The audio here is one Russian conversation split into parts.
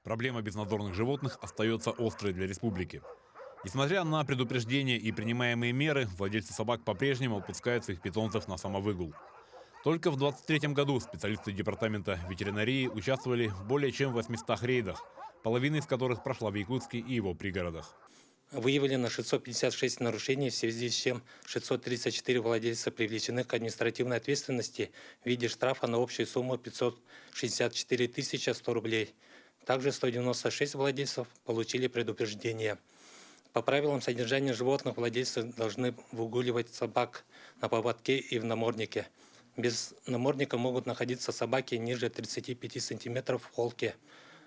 Проблема безнадзорных животных остается острой для республики. Несмотря на предупреждения и принимаемые меры, владельцы собак по-прежнему отпускают своих питомцев на самовыгул. Только в 2023 году специалисты департамента ветеринарии участвовали в более чем 800 рейдах, половина из которых прошла в Якутске и его пригородах. Выявлено 656 нарушений, в связи с чем 634 владельца привлечены к административной ответственности в виде штрафа на общую сумму 564 100 рублей. Также 196 владельцев получили предупреждение. По правилам содержания животных владельцы должны выгуливать собак на поводке и в наморднике. Без намордника могут находиться собаки ниже 35 сантиметров в холке.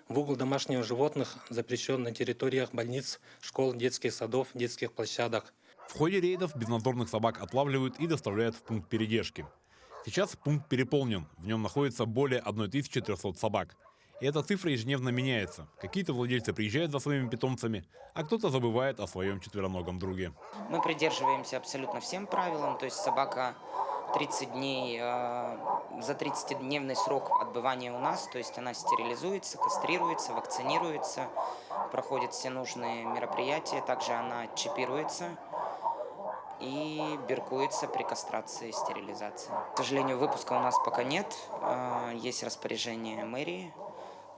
Выгул домашних животных запрещен на территориях больниц, школ, детских садов, детских площадок. В ходе рейдов безнадзорных собак отлавливают и доставляют в пункт передержки. Сейчас пункт переполнен, в нем находится более 1300 собак. И эта цифра ежедневно меняется. Какие-то владельцы приезжают за своими питомцами, а кто-то забывает о своем четвероногом друге. Мы придерживаемся абсолютно всем правилам, то есть собака 30 дней, за 30-дневный срок отбывания у нас, то есть она стерилизуется, кастрируется, вакцинируется, проходит все нужные мероприятия, также она чипируется и биркуется при кастрации и стерилизации. К сожалению, выпуска у нас пока нет, есть распоряжение мэрии,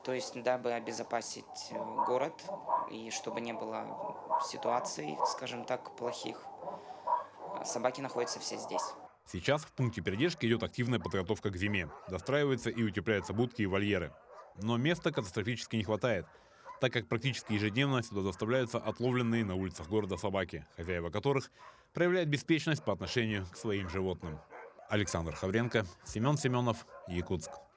то есть дабы обезопасить город и чтобы не было ситуаций, скажем так, плохих, собаки находятся все здесь. Сейчас в пункте передержки идет активная подготовка к зиме. Достраиваются и утепляются будки и вольеры. Но места катастрофически не хватает, так как практически ежедневно сюда доставляются отловленные на улицах города собаки, хозяева которых проявляют беспечность по отношению к своим животным. Александр Хавренко, Семен Семенов, Якутск.